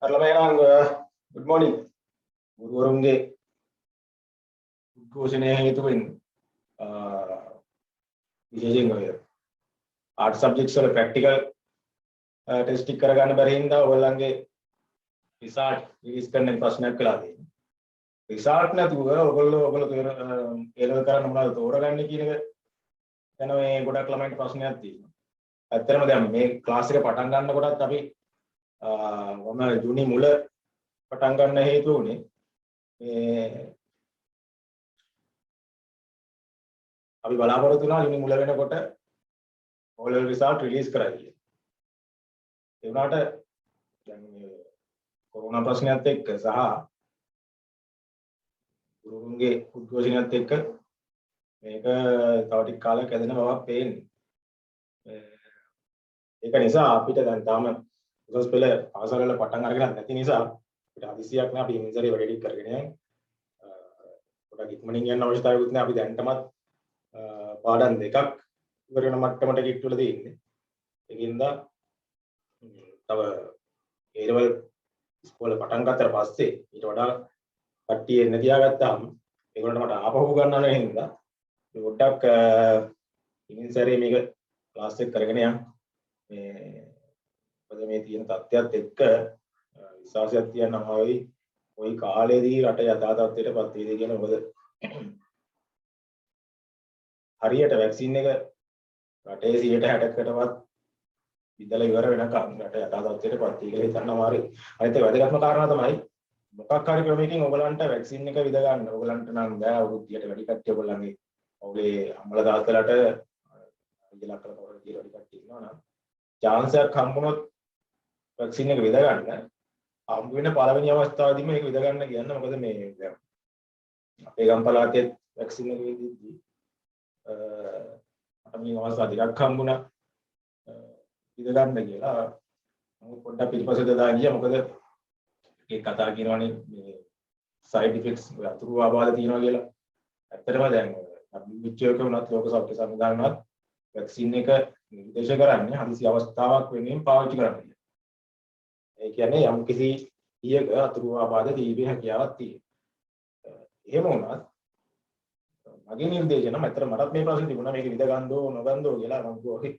Parlemen, good morning. ගුරුවරුන්ගේ උද්ඝෝෂණය හේතුවෙන් විශේෂයෙන් ඔය ආර්ට් සබ්ජෙක්ට්ස් වල ප්‍රැක්ටිකල් ටෙස්ට් ටික කරගන්න බැරි හින්දා ඔයගොල්ලන්ගේ රිසල්ට් රිලීස් කරන්න ප්‍රශ්නයක් වෙලා තියෙනවා. රිසල්ට් නැතුව ඔයගොල්ලෝ ඒලව කරන්න මොනවද තෝරගන්නේ කියන එක ගැන මේ ගොඩක් ළමයින්ට ප්‍රශ්නයක් තියෙනවා. ඇත්තටම දැන් මේ ක්ලාස් එක පටන් ගන්නකොටත් අපි මම ජූනි මුල පටන් ගන්න හේතුව උනේ අපි බලාපොරොත්තු වෙනවා ජූනි මුල වෙනකොට O level result රිලීස් කරයි කියලා. ඒ වුණාට දැන් මේ කොරෝනා ප්‍රශ්නයත් එක්ක සහ ගුරුවරුන්ගේ උද්ඝෝෂණයත් එක්ක මේක තව ටික කාලයක් ඇදෙන බවක් පේන්නේ. ඒක නිසා අපිට දැන් තාම උසස් පෙළ පාසල් වල පටන් අරගෙන නැති නිසා අපිට හදිසියක් නෑ අපි ඉන්සරේ වැඩ ටික කරගෙන යන්න. පොඩක් ඉක්මනින් යන්න අවශ්‍යතාවයකුත් නෑ අපි දැන්ටමත් පාඩම් දෙකක් ඉවර වෙන මට්ටමට කිට්ටුවල තියෙන්නේ. ඒකින්ද තව A level ඉස්කෝලේ පටන් ගත්තට පස්සේ ඊට වඩා කට්ටිය එන්න තියාගත්තාම ඒගොල්ලන්ට මට ආපහු ගන්න වෙන හින්දා පොඩ්ඩක් ඉන්සරේ මේක ක්ලාස් එක කරගෙන යන්න. මොකද මේ තියෙන තත්ත්වයක් එක්ක විශ්වාසයක් තියන්න අමාරුයි. ওই කාලේදී රට යථා තත්ත්වයටපත් වේද කියන මොකද හරියට වැක්සින් එක රටේ 60%කටවත් විදලා ඉවර වෙනකම් රට යථා තත්ත්වයටපත් වෙයි කියලා හිතන්න අමාරුයි. අනිත් ඒ වැදගත්ම කාරණා තමයි මොකක් හරි ක්‍රමයකින් ඔයගලන්ට වැක්සින් එක විද ගන්න. ඔයගලන්ට නම් බෑ අවුරුද්දකට වැඩි කට්ටිය ඔයගලන්ගේ ඔයගේ අම්මලා තාත්තලාට ඉලක්ක කරලා කියලා වැඩි කට්ටිය ඉන්නවා නම් chance එකක් හම්බුනොත් වැක්සින් එක විද ගන්න. හම්බ වෙන පළවෙනි අවස්ථාවේදීම මේක විද ගන්න කියන්න. මොකද මේ දැන් අපේ ගම් පළාතේ වැක්සින් එක විදිද්දී මට මේ අවස්ථා දෙකක් හම්බුණා විද ගන්න කියලා. මම පොඩ්ඩක් පිළිපසට දා ගියා. මොකද ඒ කතා කියනවනේ මේ side effects අතුරු ආබාධ තියෙනවා කියලා. ඇත්තටම දැන් WHO එක වුණත් ලෝක සෞඛ්‍ය සංවිධානයත් වැක්සින් එක නිර්දේශ කරන්නේ හදිසි අවස්ථාවක් වෙනුවෙන් පාවිච්චි කරන්න කියලා. ඒ කියන්නේ යම් කිසි ඊයක අතුරු ආබාධ තීව්‍ර හැකියාවක් තියෙනවා. එහෙම වුණත් මගේ නිර්දේශන මතර මටත් මේ ප්‍රශ්නේ තිබුණා මේක විද ගන්නදෝ නොගන්නදෝ කියලා. මම කිව්වා ඔකේ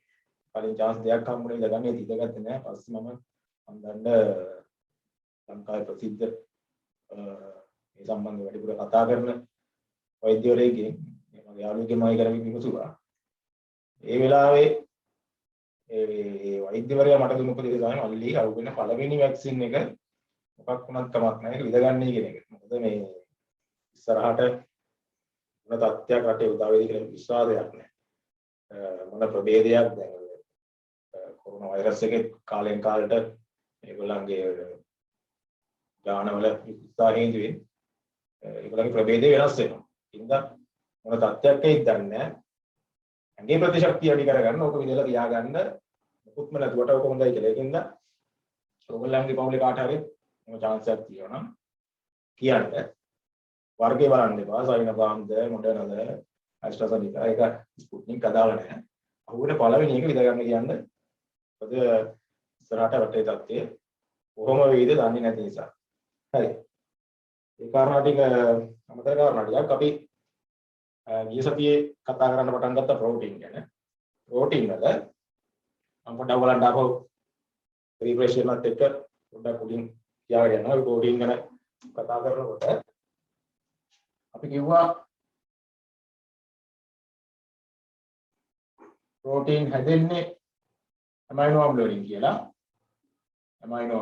කලින් chance දෙකක් හම්බුනේ විද ගන්න. ඒක ඉඳගත්තේ නෑ. පස්සේ මම අන්දන්න ලංකාවේ ප්‍රසිද්ධ මේ සම්බන්ධව වැඩිපුර කතා කරන වෛද්‍යවරයෙක්ගෙන් මගේ යාළුවෙක්ගෙන් මම කරගෙන විමසුවා. ඒ වෙලාවේ ඒ වෛද්‍යවරයා මට දුන්න උපදෙස් තමයි මල්ලි අහුවෙන පළවෙනි වැක්සින් එක මොකක් වුණත් කමක් නැහැ ඒක විදගන්නේ කියන එක. මොකද මේ ඉස්සරහට මොන තත්ත්වයක් රටේ උදා වෙයි කියලා විශ්වාසයක් නැහැ. මොන ප්‍රභේදයක් දැන් කොරෝනා වෛරස් එකේ කාලෙන් කාලට ඒගොල්ලන්ගේ ඥානවල උත්සාහයෙන් ඒගොල්ලන්ගේ ප්‍රභේදය වෙනස් වෙනවා. ඉතින් මොන තත්ත්වයක් එයිද දන්නේ නැහැ. ඇඟේ ප්‍රතිශක්තිය වැඩි කරගන්න ඕක විදලා තියාගන්න මුකුත්ම නැතුවට ඕක හොඳයි කියලා. ඒකින්ද ඕගොල්ලන්ගේ පවුලේ කාට හරි මොන chance එකක් තියෙනවා නම් කියන්න. වර්ගේ බලන්න එපා. සයිනෝෆාම්ද මොඩර්නාද ඇස්ට්‍රාසෙනිකා ඒක ස්පුට්නික් අදාළ නැහැ. අහුවෙන පළවෙනි එක විද ගන්න කියන්න. මොකද ඉස්සරහට රටේ තත්ත්වය කොහොම වෙයිද දන්නේ නැති නිසා. හරි. ඒ කාරණා ටික අමතර කාරණා ටිකක් අපි ගිය සතියේ කතා කරන්න පටන් ගත්ත ප්‍රෝටීන් ගැන. ප්‍රෝටීන් වල මම පොඩ්ඩක් ඔයගලන්ට ආපහු රිෆ්‍රෙෂ්මන්ට් එක පොඩ්ඩක් උඩින් තියාගෙන යනවා. ප්‍රෝටීන් ගැන කතා කරනකොට අපි කිව්වා ප්‍රෝටීන් හැදෙන්නේ ඇමයිනෝ අම්ල වලින් කියලා. ඇමයිනෝ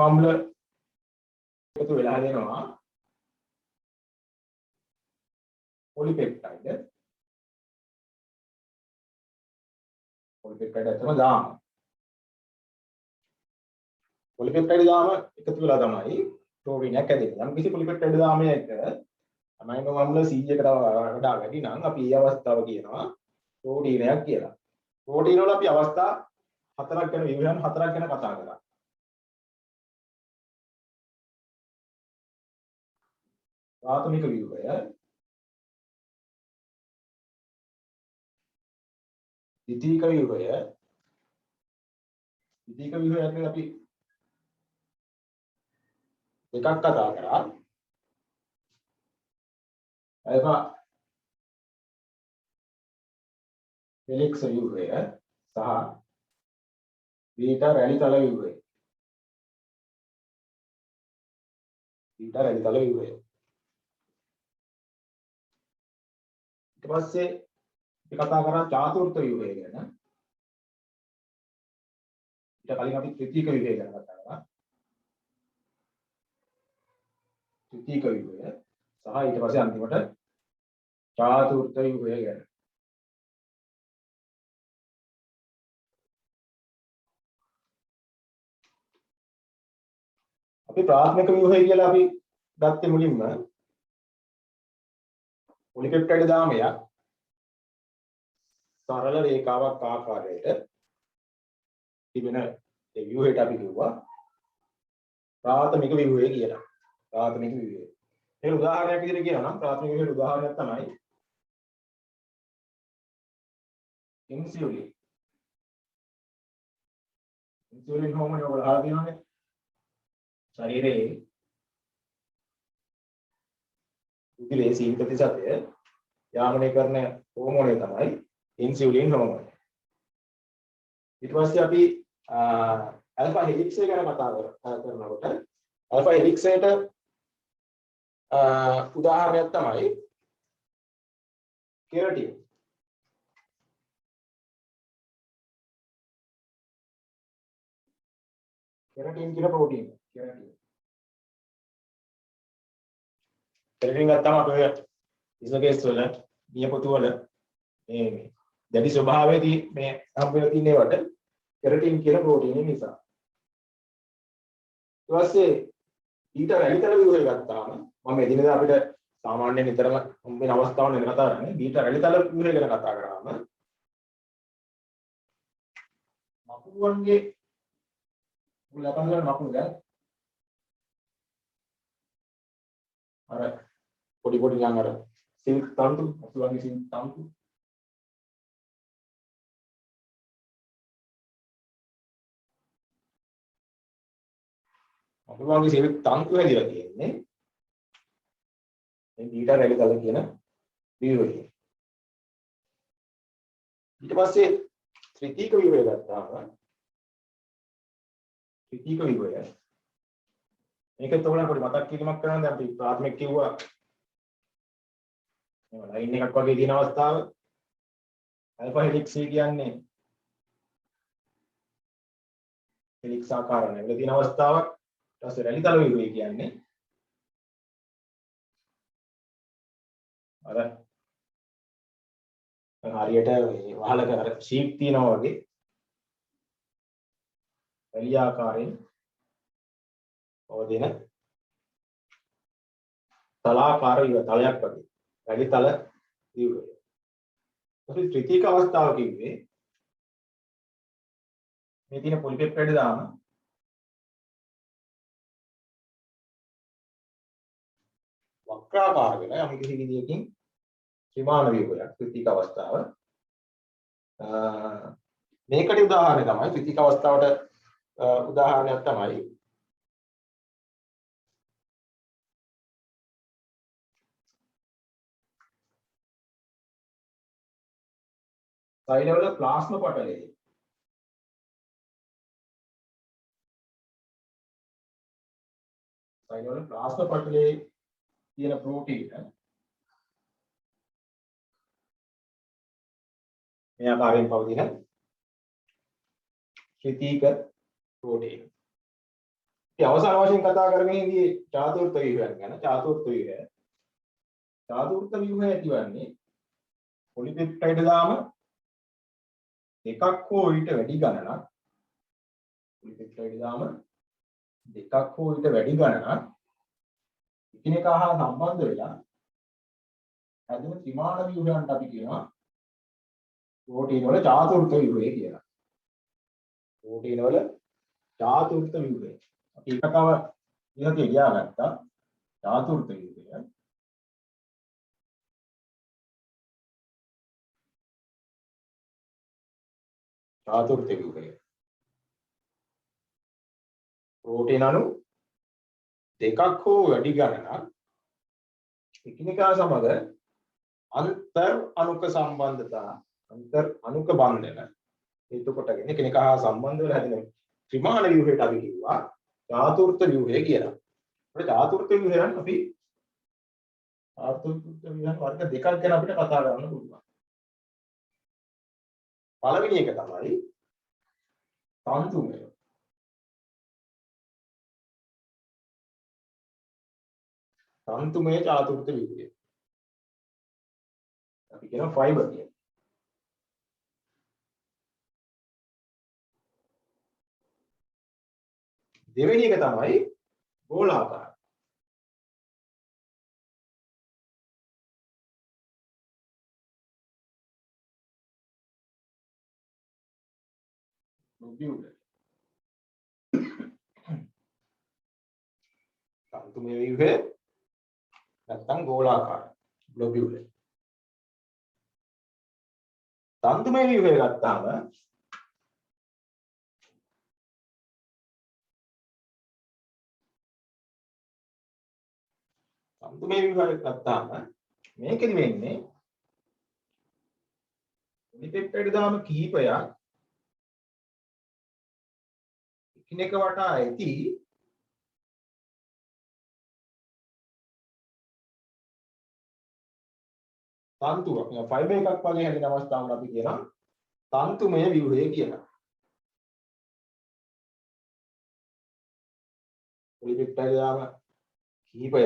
අම්ල එකතු වෙලා හදෙනවා පොලිපෙප්ටයිඩ්. පොලිපෙප්ටයිඩ් අතම දාම. පොලිපෙප්ටයිඩ් දාම එකතු වෙලා තමයි ප්‍රෝටීනයක් හැදෙන්නේ. යම් කිසි පොලිපෙප්ටයිඩ් දාමයක ඇමයිනෝ අම්ල 100කට වඩා වැඩි නම් අපි මේ අවස්ථාව කියනවා ප්‍රෝටීනයක් කියලා. ප්‍රෝටීන වල අපි අවස්ථා හතරක් ගැන විවරණ හතරක් ගැන කතා කරා. ප්‍රාථමික ව්‍යුහය, ද්විතීයික ව්‍යුහය, ද්විතීක ව්‍යුහයක් අපි දෙකක් කතා කරා. අල්ෆා හෙලික්ස් ව්‍යුහය සහ බීටා රැලි තල ව්‍යුහය. බීටා රැලි තල ව්‍යුහය. ඊට පස්සේ අපි කතා කරා චාතුර්ථ ව්‍යුහය ගැන. ඊට කලින් අපි ත්‍රිතීක ව්‍යුහය ගැන කතා කරා. ත්‍රිතීක ව්‍යුහය සහ ඊට පස්සේ අන්තිමට චාතුර්ථ ව්‍යුහය ගැන. අපි ප්‍රාථමික ව්‍යුහය කියලා අපි ගත්තේ මුලින්ම පොලිපෙප්ටයිඩ් දාමයක් සරල රේඛාවක් ආකාරයට තිබෙන ඒ ව්‍යුහයට අපි කිව්වා ප්‍රාථමික ව්‍යුහය කියලා. ප්‍රාථමික ව්‍යුහය. ඒක උදාහරණයක් විදිහට කියනවා නම් ප්‍රාථමික ව්‍යුහයේ උදාහරණයක් තමයි ඉන්සියුලින්. ඉන්සියුලින් හෝමෝන වල අහලා තියෙනවනේ. ශරීරයේ උදිලේ සීල ප්‍රතිශතය යාමනය කරන හෝමෝනය තමයි ඉන්සියුලින් හෝමෝනය. ඊට පස්සේ අපි ඇල්ෆා හෙලික්ස් එක ගැන කතා කරනකොට ඇල්ෆා හෙලික්ස් එකට උදාහරණයක් තමයි කෙරටින්. කෙරටින් කියන ප්‍රෝටීන්. කෙරටින් ගත්තම අපේ ඉස්කේස් වල නියපොතු වල මේ දැඩි ස්වභාවයේදී මේ හම්බ වෙලා තියෙන ඒවට කෙරටින් කියන ප්‍රෝටීන් නිසා. ඊට පස්සේ ඊට රැලිතල ව්‍යුහය ගත්තාම මම එදිනෙදා අපිට සාමාන්‍යයෙන් නිතරම හම්බ වෙන අවස්ථාවල් ගැන කතා කරන්නේ. ඊට රැලිතල ව්‍යුහය ගැන කතා කරාම මකුළුවන්ගේ ලබන මකුළු ගැන අර පොඩි නිකන් අර සිල්ක් තන්තු මකුළුවන්ගේ සිල්ක් තන්තු මකුළුවන්ගේ සිල්ක් තන්තු හැදිලා තියෙන්නේ මේ බීටා රැලිතල කියන ව්‍යුහය. ඊට පස්සේ ත්‍රිතීක ව්‍යුහය ගත්තාම ත්‍රිතීක ව්‍යුහය මේකත් ඔයගොල්ලන් පොඩි මතක් කිරීමක් කරනවා. දැන් අපි ප්‍රාථමික කිව්වා මේ ලයින් එකක් වගේ තියෙන අවස්ථාව ඇල්ෆා හෙලික්ස් කියන්නේ හෙලික්ස් ආකාර නැවල තියෙන අවස්ථාවක්. ඊට පස්සේ රැලිතල ව්‍යුහය කියන්නේ අර හරියට මේ වහලක අර ෂීට් තියෙනවා වගේ රැලි ආකාරයෙන් පවතින තලාකාර තලයක් වගේ රැලිතල ව්‍යුහය. අපි ත්‍රිතීක අවස්ථාව කිව්වේ මේ තියෙන පොලිපෙප්ටයිඩ් දාම වක්‍රාකාර වෙන යම් කිසි විදියකින් ත්‍රිමාන ව්‍යුහයක් ත්‍රිතීක අවස්ථාව. මේකට උදාහරණය තමයි ත්‍රිතීක අවස්ථාවට උදාහරණයක් තමයි සෛලවල ප්ලාස්ම පටලයේ තියෙන ප්‍රෝටීන මේ ආකාරයෙන් පවතින ත්‍රිතීක ප්‍රෝටීන. ඉතින් අවසාන වශයෙන් කතා කරගෙන ඉන්නේ චාතුර්ථ ව්‍යුහයක් ගැන. චාතුර්ථ ව්‍යුහය කියන්නේ පොලිපෙප්ටයිඩ් දාම දෙකක් හෝ ඊට වැඩි ගණනක් පොලිපෙප්ටයිඩ් දාම දෙකක් හෝ ඊට වැඩි ගණනක් එකිනෙකා හා සම්බන්ධ වෙලා හැදෙන ත්‍රිමාන ව්‍යුහයන්ට අපි කියනවා ප්‍රෝටීන වල චාතුර්ථ ව්‍යුහය කියලා. ප්‍රෝටීන වල චාතුර්ථ ව්‍යුහය. අපි එකකව ඉහත ලියාගත්තා චාතුර්ථ ව්‍යුහය. චාතුර්ථ ව්‍යුහය. ප්‍රෝටීන අණු දෙකක් හෝ වැඩි ගණනක් එකිනෙකා සමග අන්තර් අණුක සම්බන්ධතා අන්තර් අණුක බන්ධන හේතු කොටගෙන එකිනෙකා හා සම්බන්ධ වෙලා හැදෙන ත්‍රිමාන ව්‍යුහයට අපි කිව්වා චාතුර්ථ ව්‍යුහය කියලා. අපිට චාතුර්ථ ව්‍යුහයන් අපි චාතුර්ථ ව්‍යුහයන් වර්ග දෙකක් ගැන අපිට කතා කරන්න පුළුවන්. පළවෙනි එක තමයි තන්තුමය. තන්තුමය චාතුර්ථ ව්‍යුහය. අපි කියනවා ෆයිබර් කියලා. දෙවෙනි එක තමයි ගෝලාකාර. globular. තන්තුමය ව්‍යුහය නැත්නම් ගෝලාකාර globular. තන්තුමය ව්‍යුහය ගත්තාම තන්තුමය ව්‍යුහය ගත්තාම මේකෙදි වෙන්නේ පොලිපෙප්ටයිඩ් දාම කිහිපයක් එකිනෙක වටා ඇති තන්තුවක් නේ ෆයිබර් එකක් වගේ හැදෙන අවස්ථාවකට අපි කියනවා තන්තුමය ව්‍යුහය කියලා. පොලිපෙප්ටයිඩ් දාම කිහිපයක්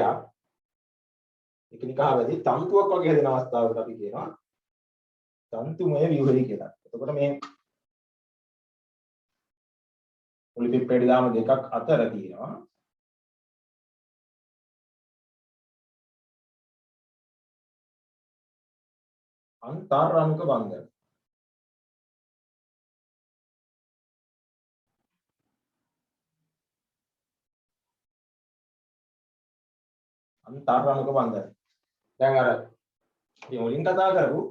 එකිනෙකා වැඩි තන්තුවක් වගේ හැදෙන අවස්ථාවකට අපි කියනවා තන්තුමය ව්‍යුහය කියලා. එතකොට මේ පොලිපෙප්ටයිඩ් දාම දෙකක් අතර තියෙනවා අන්තර් අණුක බන්ධන. අන්තර් අණුක බන්ධන. දැන් අර මේ මුලින් කතා කරපු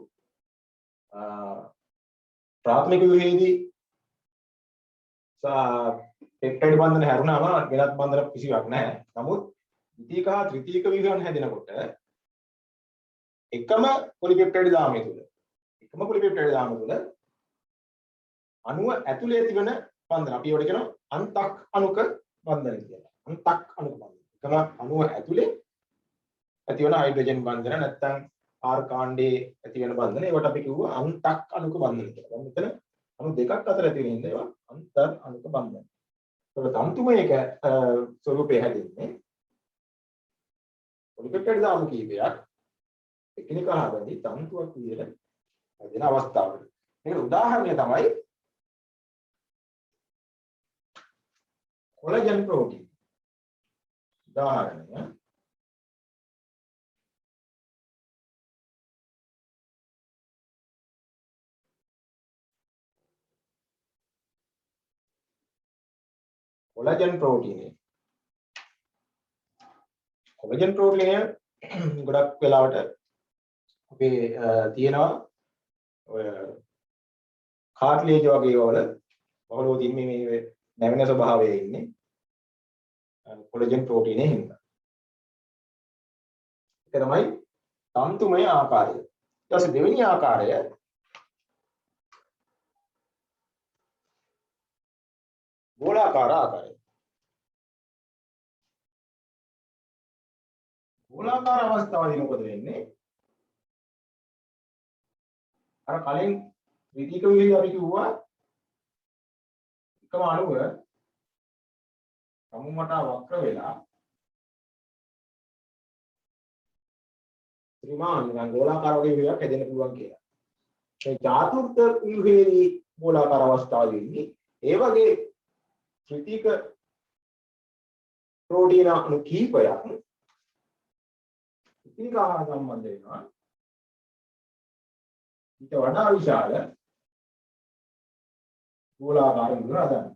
ප්‍රාථමික ව්‍යුහයේදී පෙප්ටයිඩ් බන්ධන හැරුණාම වෙනත් බන්ධන කිසිවක් නැහැ. නමුත් ද්විතීයික හා තෘතීයික ව්‍යුහයන් හැදෙනකොට එකම පොලිපෙප්ටයිඩ් දාමය තුල අණුව ඇතුලේ ඇතිවන බන්ධන අපි ඒවට කියනවා අන්තක් අණුක බන්ධන කියලා. අන්තක් අණුක බන්ධන. එකම අණුව ඇතුලේ ඇතිවන හයිඩ්‍රජන් බන්ධන නැත්නම් ආර් කාණ්ඩයේ ඇතිවන බන්ධන ඒවට අපි කිව්වා අන්තක් අණුක බන්ධන කියලා. දැන් මෙතන අණු දෙකක් අතර ඇති වෙන ඒවා අන්තර් අණුක බන්ධන. ඒක තන්තුමයක ස්වරූපය හැදෙන්නේ පොලිපෙප්ටයිඩ් දාම කීපයක් එකිනෙකා හැදෙන තන්තුවක් විදිහට හැදෙන අවස්ථාවල. මේකට උදාහරණය තමයි කොලජන් ප්‍රෝටීන්. උදාහරණය කොලජන් ප්‍රෝටීනය. කොලජන් ප්‍රෝටීනය ගොඩක් වෙලාවට අපේ තියෙනවා ඔය කාට්ලේජ් වගේ වල බහුලව තියෙන මේ නැවෙන ස්වභාවයේ ඉන්නේ කොලජන් ප්‍රෝටීනයේ හින්දා. ඒක තමයි තන්තුමය ආකාරය. ඊට පස්සේ දෙවෙනි ආකාරය ගෝලාකාර ආකාරය. ගෝලාකාර අවස්ථාවේදී මොකද වෙන්නේ? අර කලින් ද්විතීයික ව්‍යුහය අපි කිව්වා එකම අණුව සමුමට වක්‍ර වෙලා ත්‍රිමාන ගෝලාකාර වගේ ව්‍යුහයක් හැදෙන්න පුළුවන් කියලා. මේ චාතුර්ථ ව්‍යුහයේදී ගෝලාකාර අවස්ථාවේදී ඒ වගේ ත්‍රිතීක ප්‍රෝටීන අණු කිහිපයක් එකිනෙකා සම්බන්ධ වෙනවා. ඊට වඩා විශාල ගෝලාකාර විදුර හදන්න.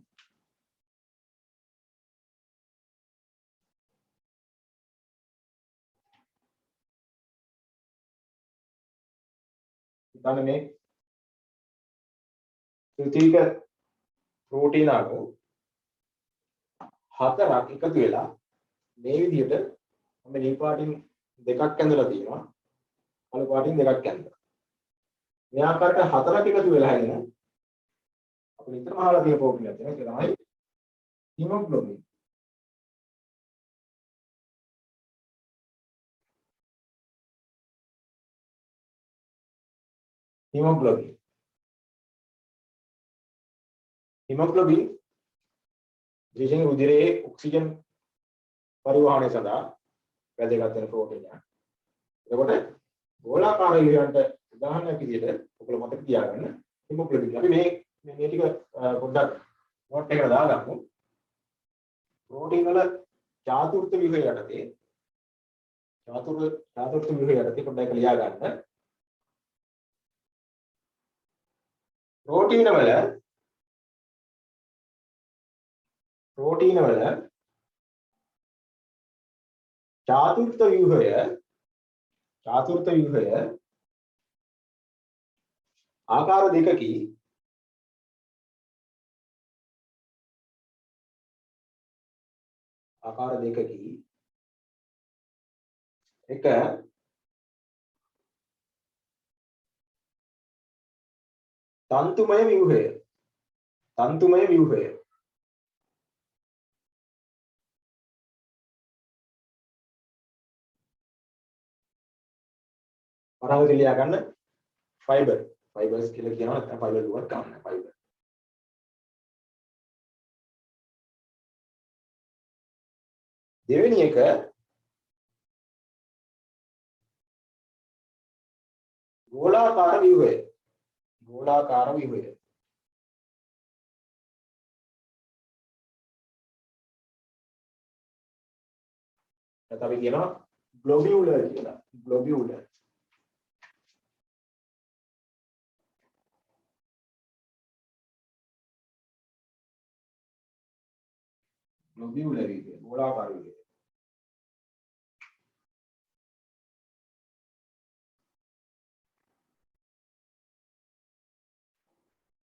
ඉතින් මේ ත්‍රිතීක ප්‍රෝටීන අණු හතරක් එකතු වෙලා මේ විදිහට මම නිල් පාටින් දෙකක් ඇඳලා තියෙනවා. කළු පාටින් දෙකක් ඇඳලා. මේ ආකාරයට හතරක් එකතු වෙලා හැදෙන අපි නිතරම අහලා තියෙන ප්‍රෝටීන් එකක් තියෙනවා. ඒක තමයි හීමොග්ලොබින්. හීමොග්ලොබින්. හීමොග්ලොබින් විශේෂයෙන් උදරයේ ඔක්සිජන් පරිවහනය සඳහා වැදගත් වෙන ප්‍රෝටීන් එකක්. එතකොට ගෝලාකාර ඉරයන්ට උදාහරණයක් විදිහට ඔයගොල්ලෝ මතක තියාගන්න හීමොග්ලොබින්. අපි මේ ටික පොඩ්ඩක් නෝට් එකකට දාගමු. ප්‍රෝටීන් වල චාතුර්ථ ව්‍යුහය යටතේ චාතුර්ථ ව්‍යුහය යටතේ පොඩ්ඩක් ලියා ගන්න. ප්‍රෝටීන වල චාතුර්ථ ව්‍යුහය ආකාර දෙකකි. එක තන්තුමය ව්‍යුහය. අරගෙන ලියා ගන්න ෆයිබර්ස් කියලා කියනවා. නැත්නම් ෆයිබර් දුවත් ගන්න ෆයිබර්. දෙවෙනි එක ගෝලාකාර ව්‍යුහය. නැත්නම් අපි කියනවා ග්ලොබියුලර් කියලා. ග්ලොබියුලර් ව්‍යුහය. ගෝලාකාර ව්‍යුහය.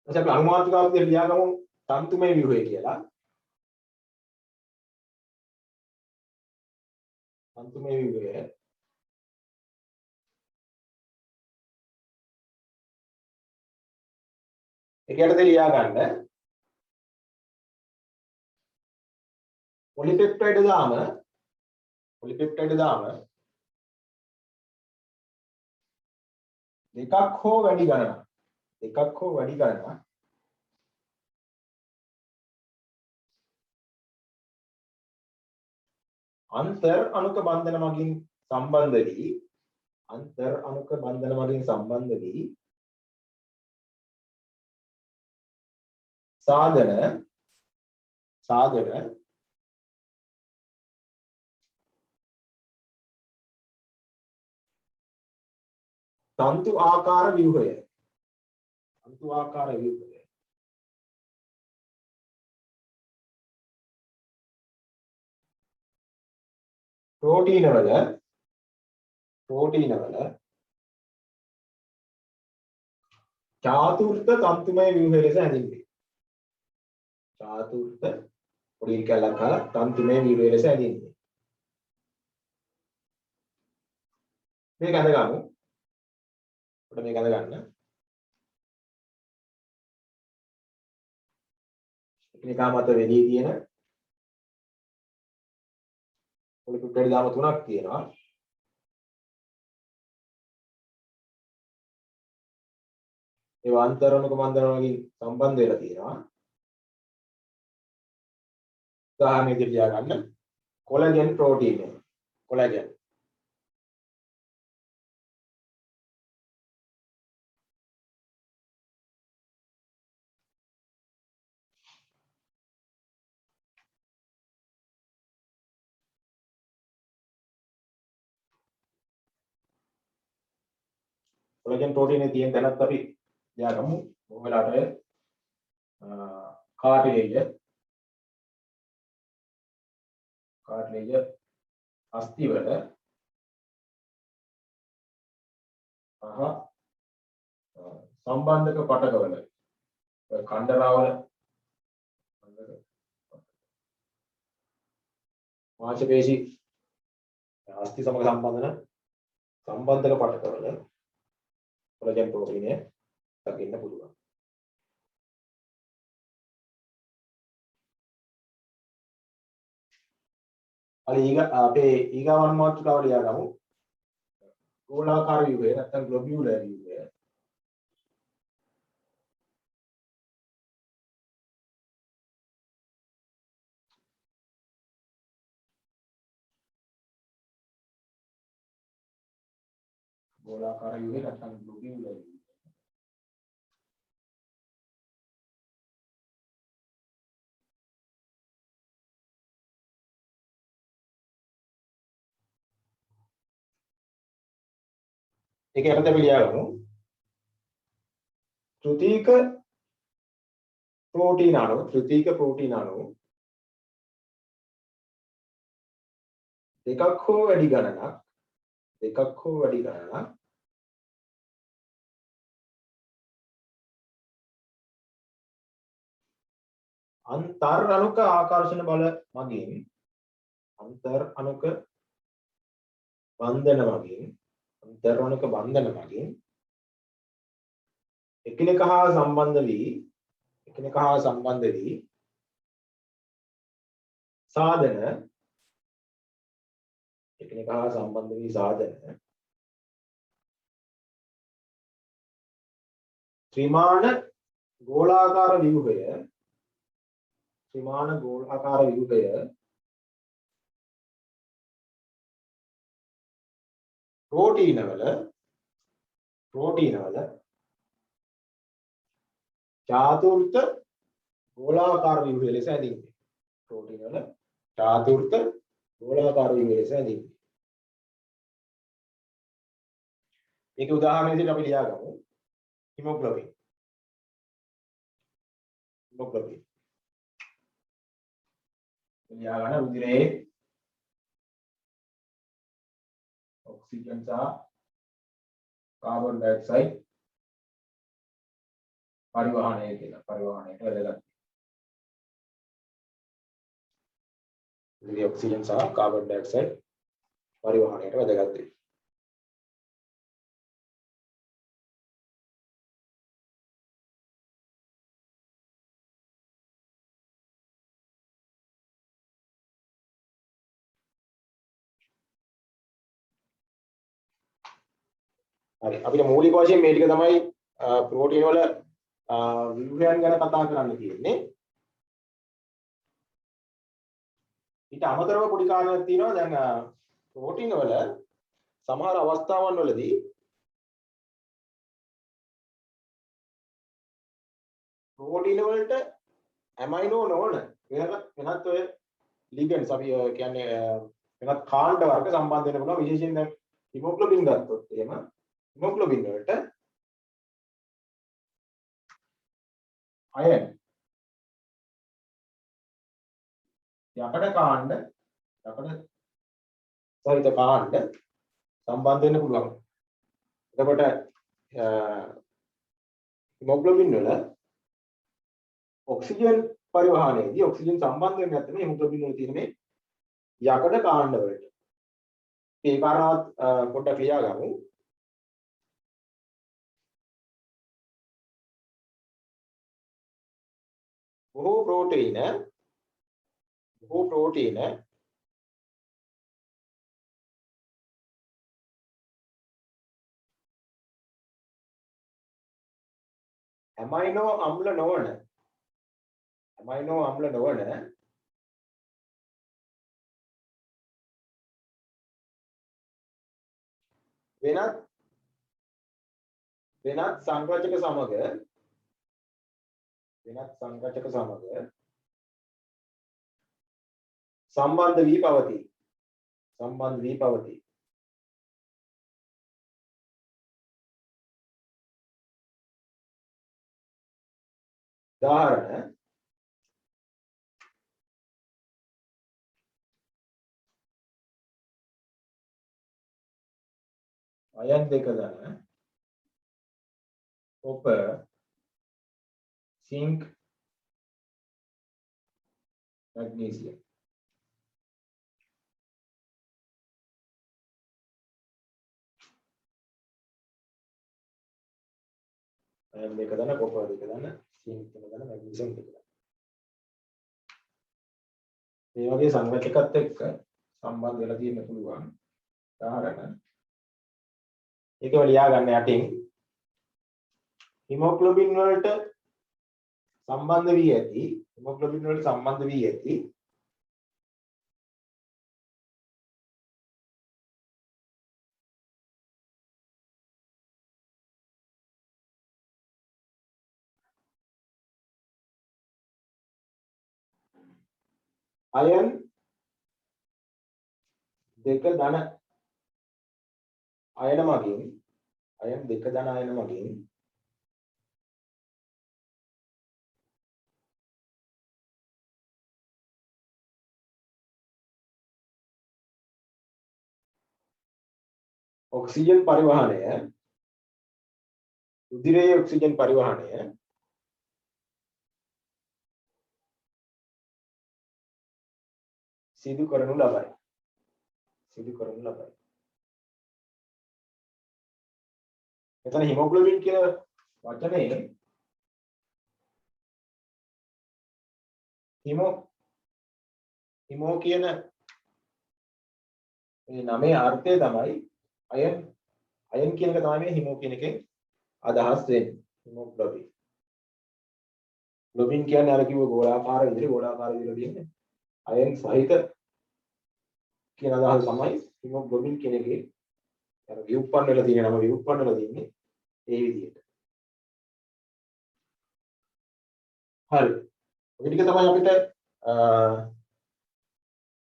එතකොට අපි අනුමාත්‍රිකාවක් විදිහට ලියාගමු තන්තුමය ව්‍යුහය කියලා. තන්තුමය ව්‍යුහය. ඒකට ලියා ගන්න පොලිපෙප්ටයිඩ් දාම දෙකක් හෝ වැඩි ගණනක් අන්තර් අණුක බන්ධන මගින් සම්බන්ධ වී සාධන තන්තු ආකාර ව්‍යුහය. ප්‍රෝටීන වල චාතුර්ථ තන්තුමය ව්‍යුහය ලෙස හැඳින්වේ. චාතුර්ථ පොඩි කැලක් කාලා තන්තුමය ව්‍යුහය ලෙස හැඳින්වේ. මේක අඳ ගමු. අපිට මේක අඳ ගන්න. එකිනෙකා මත වෙලී තියෙන පොලිපෙප්ටයිඩ් දාම තුනක් තියෙනවා. ඒවා අන්තරණක බන්ධන වලින් සම්බන්ධ වෙලා තියෙනවා. උදාහරණයක් විදිහට ගන්න කොලජන් ප්‍රෝටීන. කොලජන් ප්‍රෝටීනේ තියෙන තැනත් අපි ලියාගමු. ඔයාලට කාටිලේජ් අස්ථි වල සම්බන්ධක පටකවල කණ්ඩරාවල මාංශපේශි අස්ථි සමග සම්බන්ධන සම්බන්ධක පටකවල කොලජන් ප්‍රෝටීනය දකින්න පුළුවන්. හරි අපේ ඊගාවන් මාතෘකාව ලියා ගමු. ගෝලාකාර ව්‍යුහය නැත්නම් ග්ලොබියුලර් ව්‍යුහය. ගෝලාකාර ව්‍යුහය නැත්නම් ග්ලොබියුලර් ව්‍යුහය. ඒක යටතේ අපි ලියා ගමු. තෘතීක ප්‍රෝටීන අණු දෙකක් හෝ වැඩි ගණනක් අන්තර් අණුක ආකර්ෂණ බල මගින් බන්ධන මගින් එකිනෙක හා සම්බන්ධ වී සාධන ත්‍රිමාන ගෝලාකාර ව්‍යුහය ප්‍රෝටීනවල චාතුර්ථ ගෝලාකාර ව්‍යුහය ලෙස හැඳින්වේ. ඒක උදාහරණ විදිහට අපි ලියා ගමු. හිමොග්ලොබින්. ලියා ගන්න රුධිරයේ ඔක්සිජන් සහ කාබන් ඩයොක්සයිඩ් පරිවහණයට වැදගත්. ඔක්සිජන් සහ කාබන් ඩයොක්සයිඩ් පරිවහණයට වැදගත් වේ. හරි අපිට මූලික වශයෙන් මේ ටික තමයි ප්‍රෝටීන වල ව්‍යුහයන් ගැන කතා කරන්න තියෙන්නේ. ඊට අමතරව පොඩි කාරණයක් තියෙනවා. දැන් ප්‍රෝටීන වල සමහර අවස්ථාවන් වලදී ප්‍රෝටීන වලට ඇමයිනෝ නොවන වෙනත් ඔය ලිගන්ඩ්ස් අපි කියන්නේ වෙනත් කාණ්ඩ වර්ග සම්බන්ධ වෙන්න පුළුවන්. විශේෂයෙන් දැන් හිමොග්ලොබින් ගත්තොත් එහෙම හිමොග්ලොබින් වලට අයන් යකඩ කාණ්ඩ සහිත කාණ්ඩ සම්බන්ධ වෙන්න පුළුවන්. එතකොට හිමොග්ලොබින් වල ඔක්සිජන් පරිවහනයේදී ඔක්සිජන් සම්බන්ධ වෙන්නේ නැත්නම් හිමොග්ලොබින් වල තියෙන මේ යකඩ කාණ්ඩ වලට. ඒ කාරණාවත් පොඩ්ඩක් ලියා ගමු. බොහෝ ප්‍රෝටීන ඇමයිනෝ අම්ල නොවන වෙනත් සංරචක සමග සම්බන්ධ වී පවතී. උදාහරණ අයන් දෙක දන copper zinc magnesium අයන් දෙක දාන කොපර් දෙක දාන සිංක් තුන දාන මැග්නීසියම් දෙක දාන. මේ වගේ සංරචකත් එක්ක සම්බන්ධ වෙලා තියෙන්න පුළුවන්. උදාහරණ ඒකව ලියා ගන්න යටින් හිමොග්ලොබින් වලට සම්බන්ධ වී ඇති හිමොග්ලොබින් වලට සම්බන්ධ වී ඇති අයන් දෙක ධන අයන මගින් අයන් දෙක ධන අයන මගින් ඔක්සිජන් පරිවහනය රුධිරයේ ඔක්සිජන් පරිවහනය සිදු කරනු ලබයි. එතන හිමොග්ලොබින් කියන වචනේ හිමෝ කියන මේ නමේ අර්ථය තමයි අයන් කියන එක තමයි මේ හිමෝ කියන එකෙන් අදහස් වෙන්නේ. හිමොග්ලොබින්. ග්ලොබින් කියන්නේ අර කිව්ව ගෝලාකාර විදිහට තියෙන්නේ. අයන් සහිත කියන අදහස තමයි හිමොග්ලොබින් කියන එකේ අර විඋප්පන්න වෙලා තියෙන නම විඋප්පන්න වෙලා තියෙන්නේ ඒ විදිහට. හරි. ඔය ටික තමයි අපිට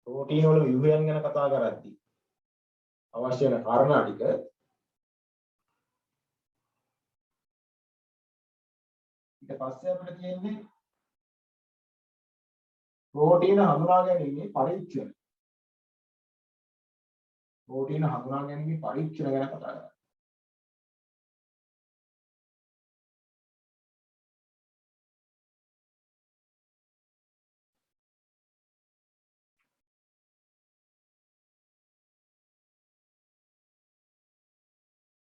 ප්‍රෝටීන් වල ව්‍යුහයන් ගැන කතා කරද්දී අවශ්‍ය වෙන කාරණා ටික. ඊට පස්සේ අපිට තියෙන්නේ ප්‍රෝටීන හඳුනා ගැනීමේ පරීක්ෂණ. ප්‍රෝටීන හඳුනා ගැනීමේ පරීක්ෂණ ගැන කතා කරනවා.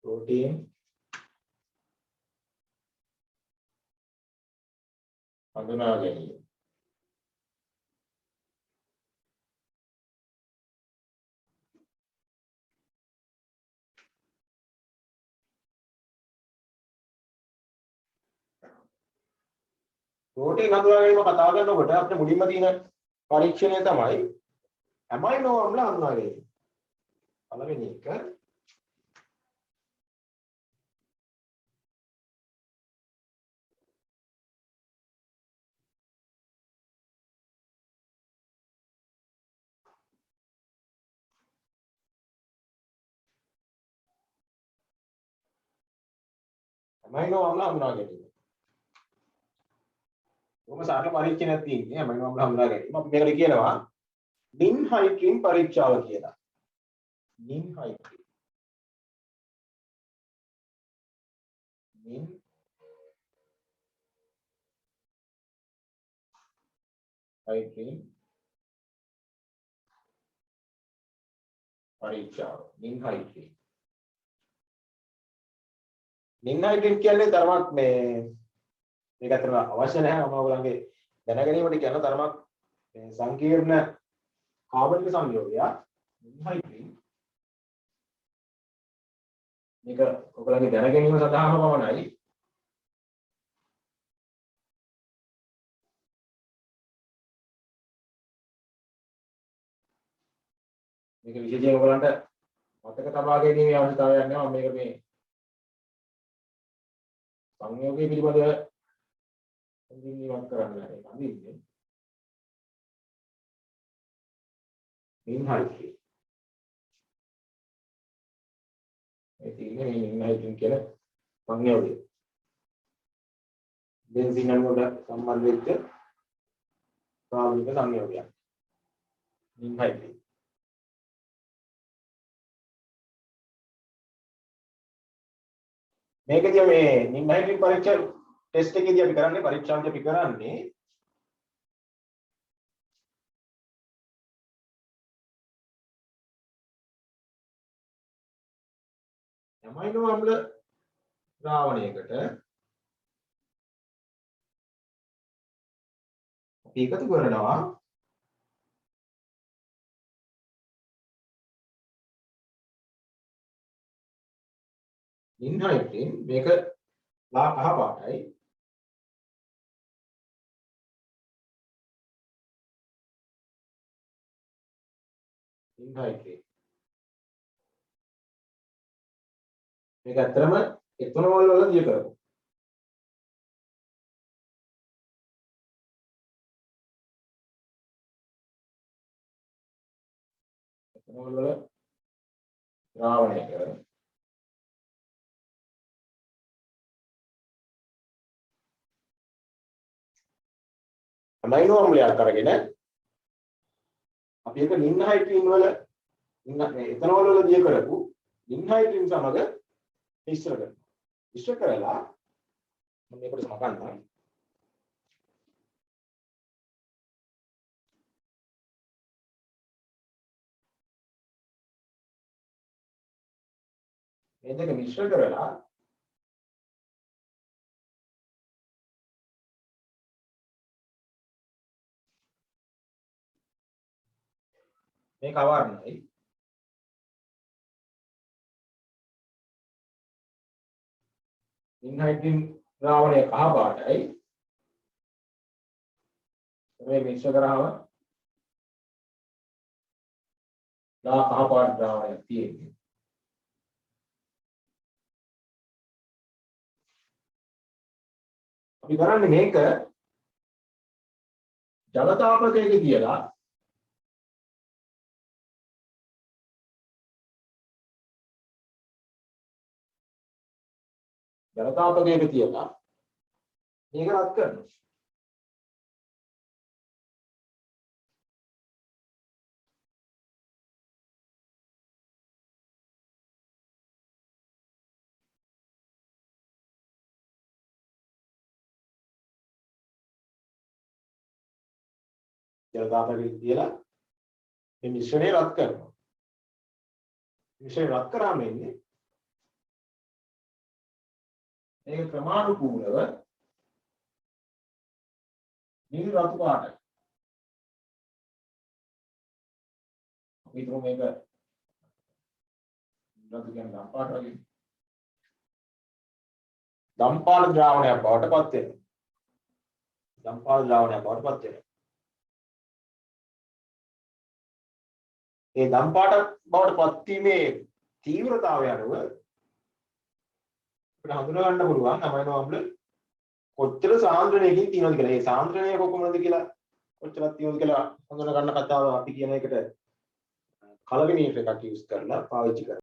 प्रोटीन हඳුනා ගැනීම प्रोटीन හඳුනා ගැනීම කතා කරනකොට අපිට මුලින්ම තියෙන පරීක්ෂණය තමයි ඇමයිනෝ අම්ල හඳුනා ගැනීම. පළවෙනි එක ඇමයිනෝ අම්ල හඳුනා ගැනීම. කොහොම සාර්ථක පරීක්ෂණයක් තියෙන්නේ ඇමයිනෝ අම්ල හඳුනා ගැනීම. අපි මේකට කියනවා නින්හයිට්‍රින් පරීක්ෂාව කියලා. නින්හයිට්‍රින් පරීක්ෂාව. නින්හයිට්‍රින් කියන්නේ තරමක් මේක අතර අවශ්‍ය නැහැ. මම ඔයගොල්ලන්ගේ දැනගැනීමට කියන තරමක් සංකීර්ණ කාබනික සංයෝගයක්. නින්හයිට්‍රින් මේක ඔයගොල්ලන්ගේ දැනගැනීම සඳහාම පමණයි. මේක විශේෂයෙන් ඔයගොල්ලන්ට මතක තබා ගැනීමේ අවශ්‍යතාවයක් නැහැ. මම මේක මේ සංයෝගයේ පිළිබඳව හඳුන්වීමක් කරන්න නැහැ. ඒක අඳින්නේ. නින්හයිට්‍රින්. ඒ තියෙන්නේ මේ නින්හයිට්‍රින් කියන සංයෝගය. බෙන්සීන් වලට සම්බන්ධ වෙච්ච කාබනික සංයෝගයක්. නින්හයිට්‍රින්. මේකදී මේ නින්හයිට්‍රින් පරීක්ෂා ටෙස්ට් එකේදී අපි කරන්නේ පරීක්ෂාවේදී අපි කරන්නේ ඇමයිනෝ අම්ල ද්‍රාවණයකට අපි එකතු කරනවා ඉන්හයිට්‍රින් මේක ලා කහ පාටයි ඉන්හයිට්‍රින් මේක ඇත්තටම එතනෝල් වල දිය කරපො එතනෝල් වල ද්‍රාවණය කරනවා අමයිනෝ අම්ලයක් අරගෙන අපි එක නින්හයිට්‍රින් වල එතනෝල් වල දිය කරපු නින්හයිට්‍රින් සමග මිශ්‍ර කරනවා. මිශ්‍ර කරලා මම මේකට සමගන්නවා. මේ දෙක මිශ්‍ර කරලා මේක අවර්ණයි ඉන්හයිට්‍රින් ද්‍රාවණය කහ පාටයි මේ මිශ්‍ර කරාම ලා කහ පාට ද්‍රාවණයක් තියෙන්නේ අපි කරන්නේ මේක ජල තාපකයක කියලා ජල තාපකයක තියලා මේක රත් කරනවා ජල තාපකයක තියලා මේ මිශ්‍රණය රත් කරනවා මිශ්‍රණය රත් කරාම එන්නේ මේක ක්‍රමානුකූලව නිල් රතු පාටයි. අපි හිතමු මේක රතු කියන දම් පාට වගේ. දම් පාට ද්‍රාවණයක් බවට පත් වෙනවා. දම් පාට ද්‍රාවණයක් බවට පත් වෙනවා. ඒ දම් පාට බවට පත් වීමේ තීව්‍රතාවය අනුව අපිට හඳුනා ගන්න පුළුවන් අමයිනෝ අම්ල කොච්චර සාන්ද්‍රණයකින් තියෙනවද කියලා. ඒ සාන්ද්‍රණය කොහොමද කියලා කොච්චරක් තියෙනවද කියලා හඳුනා ගන්න කතාව අපි කියන එකට කලවිනීටර් එකක් යූස් කරලා පාවිච්චි කරනවා.